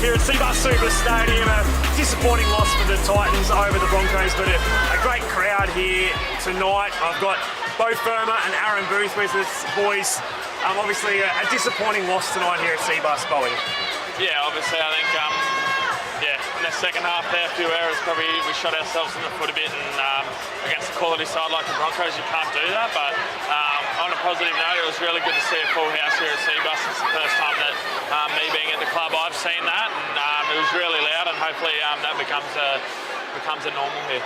here at Cbus Super Stadium. A disappointing loss for the Titans over the Broncos, but a great crowd here tonight. I've got Beau and Aaron Booth with us, boys. Obviously a disappointing loss tonight here at Cbus, Bowie. Yeah, obviously I think in the second half there, a few errors, probably we shot ourselves in the foot a bit, and against a quality side like the Broncos, you can't do that. But on a positive note, it was really good to see a full house here at Cbus. It's the first time that me being at the club, I've seen that, and it was really loud, and hopefully that becomes a normal here.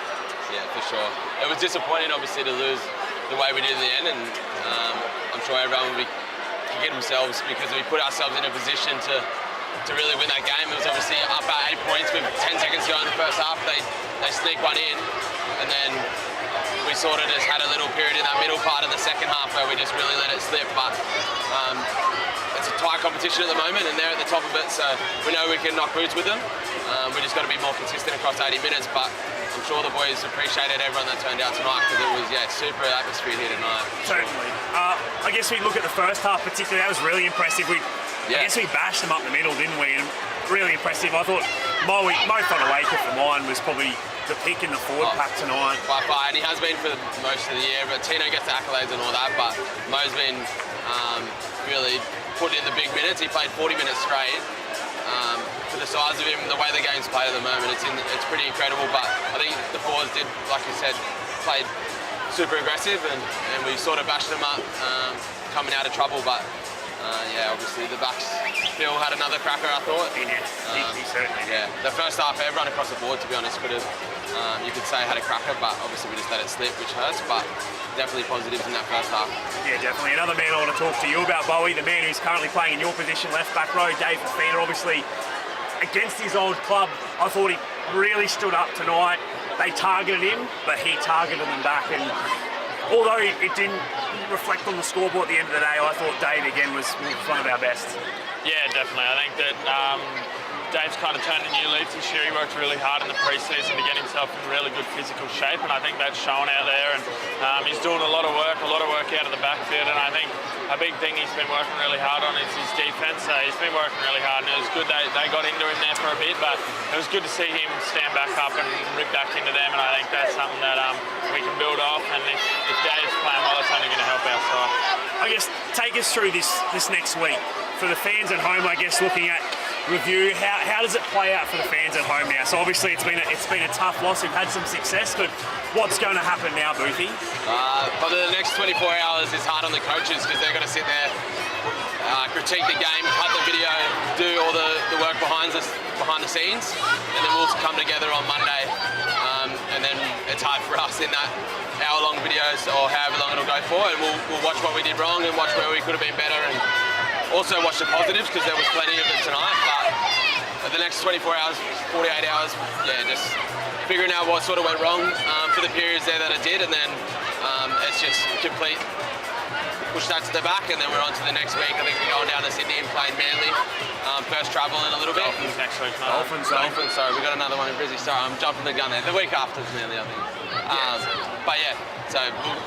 Yeah, for sure. It was disappointing, obviously, to lose the way we did in the end, and I'm sure everyone will be kicking themselves because we put ourselves in a position to really win that game. It was obviously up at 8 points with 10 seconds to go in the first half. They sneak one in, and then we sort of just had a little period in that middle part of the second half where we just really let it slip. But it's a tight competition at the moment, and they're at the top of it, so we know we can knock boots with them. We just got to be more consistent across 80 minutes, but I'm sure the boys appreciated everyone that turned out tonight because it was, super atmosphere here tonight. Certainly. I guess we look at the first half particularly, that was really impressive. I guess we bashed them up the middle, didn't we? And really impressive. I thought Mo Fonawaker for mine was probably the pick in the forward pack tonight. By far, and he has been for most of the year, but Tino gets the accolades and all that, but Mo's been really put in the big minutes. He played 40 minutes straight. For the size of him, the way the game's played at the moment, it's pretty incredible, but I think the forwards did, like you said, played super aggressive, and we sort of bashed them up coming out of trouble, but obviously the backs still had another cracker, I thought. He certainly did. Yeah, the first half, everyone across the board, to be honest, could have, you could say, had a cracker, but obviously we just let it slip, which hurts, but definitely positives in that first half. Yeah, definitely. Another man I want to talk to you about, Bowie, the man who's currently playing in your position, left back row, Dave Fafita, obviously against his old club. I thought he really stood up tonight. They targeted him, but he targeted them back, and although it didn't reflect on the scoreboard at the end of the day, I thought Dave again was one of our best. Yeah, definitely. I think that Dave's kind of turned a new leaf this year. He worked really hard in the pre-season to get himself in really good physical shape, and I think that's shown out there. And he's doing a lot of work out of the backfield, and I think a big thing he's been working really hard on is his defence. He's been working really hard, and it was good they got into him there for a bit, but it was good to see him stand back up and rip back into them, and I think that's something that we can build off, and if Dave's playing well, it's only going to help our side. I guess take us through this next week. For the fans at home, I guess, looking at review, how does it play out for the fans at home now? So obviously it's been a tough loss. We've had some success, but what's going to happen now, Boothie? For the next 24 hours is hard on the coaches because they're going to sit there, critique the game, cut the video, do all the work behind the scenes, and then we'll come together on Monday. And then it's hard for us in that hour-long videos or however long it'll go for, and we'll watch what we did wrong and watch where we could have been better, and also watch the positives because there was plenty of it tonight. But the next 24 hours, 48 hours, just figuring out what sort of went wrong for the periods there that it did, and then it's just complete push that to the back, and then we're on to the next week. I think we're going down to Sydney and playing Manly. First travel in a little bit. Dolphins next week. Dolphins, sorry, we got another one in Brisbane. Sorry, I'm jumping the gun there. The week after is Manly, I think. So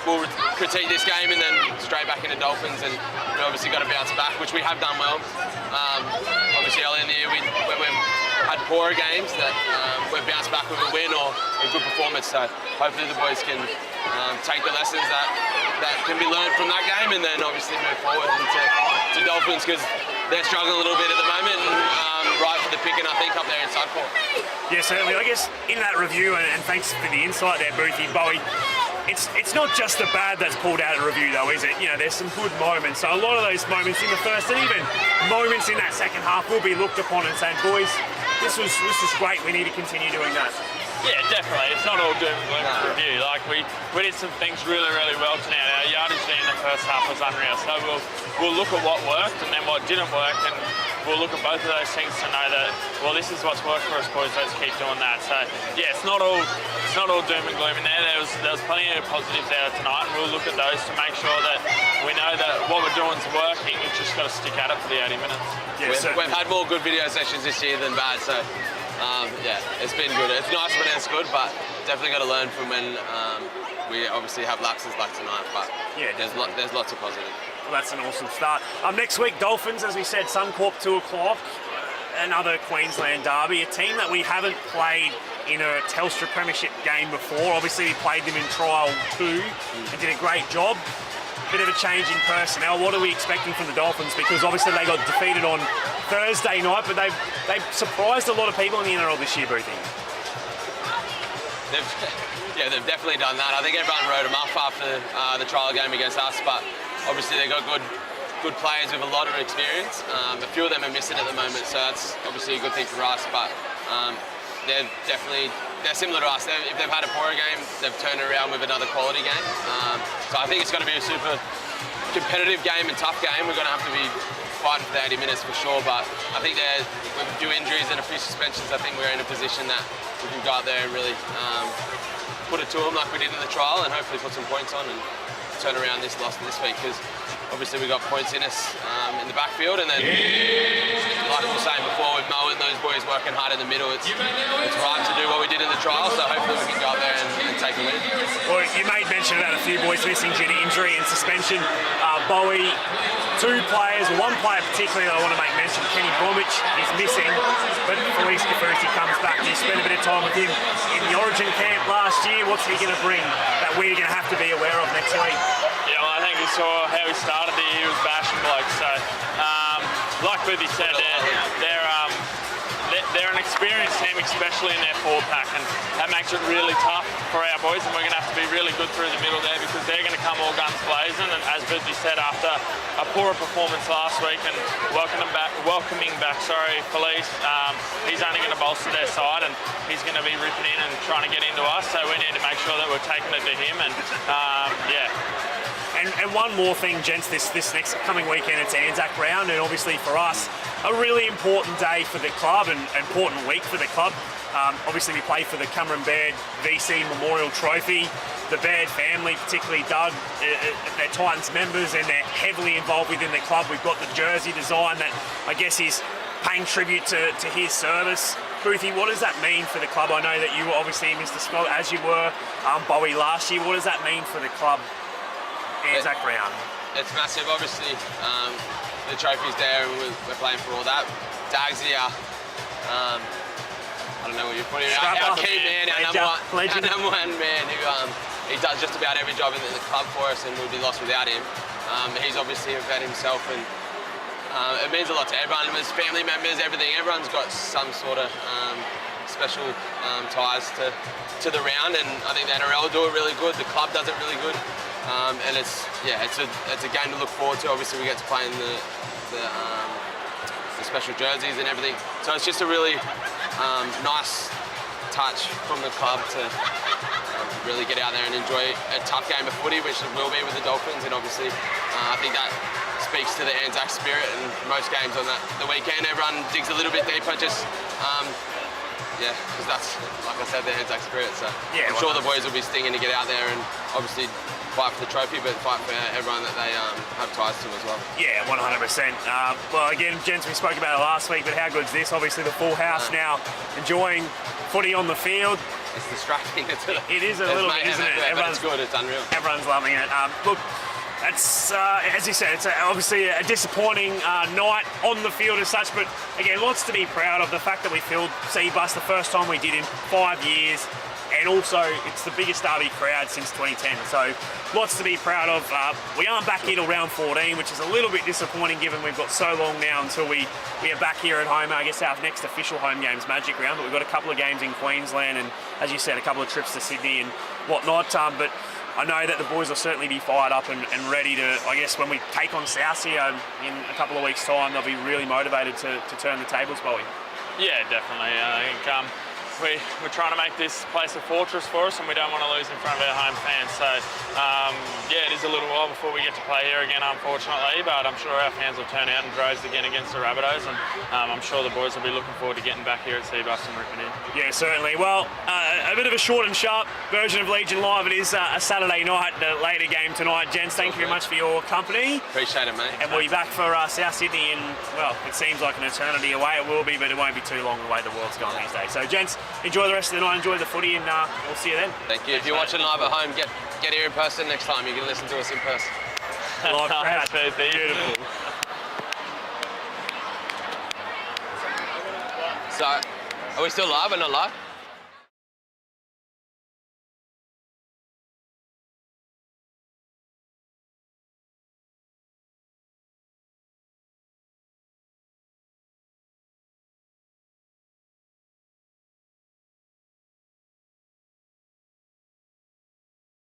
we'll critique this game and then straight back into Dolphins, and we obviously got to bounce back, which we have done well. Obviously early in the year when we've had poorer games that we've bounced back with a win or a good performance, so hopefully the boys can take the lessons that can be learned from that game, and then obviously move forward into Dolphins because they're struggling a little bit at the moment, and right for the picking, I think, up there in Suncorp. Yeah, certainly. I guess in that review, and thanks for the insight there, Boothie, Bowie, it's not just the bad that's pulled out of the review, though, is it? You know, there's some good moments. So a lot of those moments in the first and even moments in that second half will be looked upon and saying, boys, this was great. We need to continue doing that. Yeah, definitely. It's not all doom and gloom for review. Like we did some things really, really well tonight. Our yardage in the first half was unreal. So we'll look at what worked and then what didn't work, and we'll look at both of those things to know that, well, this is what's worked for us, boys. Let's keep doing that. So yeah, it's not all doom and gloom in there. There was plenty of positives there tonight, and we'll look at those to make sure that we know that what we're doing is working. We've just got to stick at it for the 80 minutes. Yeah, we've had more good video sessions this year than bad, so it's been good. It's nice when it's good, but definitely got to learn from when we obviously have lapses like tonight. But yeah, there's lots of positive. Well, that's an awesome start. Next week, Dolphins, as we said, Suncorp 2 o'clock. another Queensland derby, a team that we haven't played in a Telstra Premiership game before. Obviously, we played them in Trial 2 and did a great job. Bit of a change in personnel. What are we expecting from the Dolphins? Because obviously they got defeated on Thursday night, but they've surprised a lot of people in the NRL this year, Boothie. They've definitely done that. I think everyone wrote them off after the trial game against us, but obviously they've got good players with a lot of experience. A few of them are missing at the moment, so that's obviously a good thing for us, but they're similar to us. If they've had a poorer game, they've turned it around with another quality game. So I think it's going to be a super competitive game and tough game. We're going to have to be fighting for the 80 minutes for sure, but I think with a few injuries and a few suspensions, I think we're in a position that we can go out there and really put it to them like we did in the trial, and hopefully put some points on and turn around this loss this week, because obviously we got points in us in the backfield, and then like we were saying before, with Mo and those boys working hard in the middle, it's right to do what we did in the trial, so hopefully we can go out there and take a lead. Well, you made mention about a few boys missing due to injury and suspension. Bowie, two players, one player particularly that I want to make mention, Kenny Bromwich, is missing, but Felice Kafusi comes back. You spent a bit of time with him in the Origin camp last year. What's he going to bring that we're going to have to be aware of next week? Yeah, well, I think we saw how he started the year. He was bashing blokes. So, like Boothie said, they're an experienced team, especially in their forward pack, and that makes it really tough for our boys. And we're going to have to be really good through the middle there, because they're going to come all guns blazing. And as Boothie said, after a poorer performance last week and welcoming back, Felice, he's only going to bolster their side, and he's going to be ripping in and trying to get into us. So we need to make sure that we're taking it to him. And yeah. And one more thing, gents, this next coming weekend, it's Anzac round, and obviously for us, a really important day for the club and important week for the club. Obviously we play for the Cameron Baird VC Memorial Trophy. The Baird family, particularly Doug, they're Titans members and they're heavily involved within the club. We've got the jersey design that I guess is paying tribute to his service. Boothie, what does that mean for the club? I know that you were obviously Mr. Scott, as you were Bowie last year. What does that mean for the club? Anzac round. It's massive, obviously. The trophy's there, and we're playing for all that. Dag's here. I don't know what you're putting. Our key man, our number one man, who he does just about every job in the club for us, and we'd be lost without him. He's obviously a vet himself, and it means a lot to everyone. His family members, everything. Everyone's got some sort of special ties to the round, and I think the NRL do it really good. The club does it really good. And it's a game to look forward to. Obviously, we get to play in the special jerseys and everything. So it's just a really nice touch from the club to really get out there and enjoy a tough game of footy, which it will be with the Dolphins. And obviously, I think that speaks to the Anzac spirit. And most games on the weekend, everyone digs a little bit deeper. Just because that's, like I said, the Anzac spirit. So yeah, I'm sure the boys will be stinging to get out there and obviously fight for the trophy, but fight for everyone that they have ties to as well. Yeah, 100%. Well, again, gents, we spoke about it last week, but how good's this? Obviously, the full house now enjoying footy on the field. It's distracting. It is a little bit, isn't it? Everyone's good. It's unreal. Everyone's loving it. Look, it's as you said, it's obviously a disappointing night on the field as such, but again, lots to be proud of. The fact that we filled Cbus the first time we did in 5 years. And also, it's the biggest derby crowd since 2010. So, lots to be proud of. We aren't back here till round 14, which is a little bit disappointing given we've got so long now until we are back here at home. I guess our next official home game's Magic Round, but we've got a couple of games in Queensland and, as you said, a couple of trips to Sydney and whatnot. But I know that the boys will certainly be fired up and ready to, I guess, when we take on South here in a couple of weeks' time, they'll be really motivated to turn the tables, Bowie. Yeah, definitely. I think we're trying to make this place a fortress for us, and we don't want to lose in front of our home fans. So, yeah, it is a little while before we get to play here again, unfortunately, but I'm sure our fans will turn out in droves again against the Rabbitohs, and I'm sure the boys will be looking forward to getting back here at Cbus and ripping in. Yeah, certainly. Well, a bit of a short and sharp version of Legion Live. It is a Saturday night, the later game tonight. Gents, thank you very much for your company. Appreciate it, mate. And we'll be back for South Sydney in, well, it seems like an eternity away. It will be, but it won't be too long the way the world's going these days. So, gents, enjoy the rest of the night, enjoy the footy, and we'll see you then. Thank you. If you're watching live at home, get here in person next time. You can listen to us in person. Live crowd. Beautiful. So, are we still live or not live?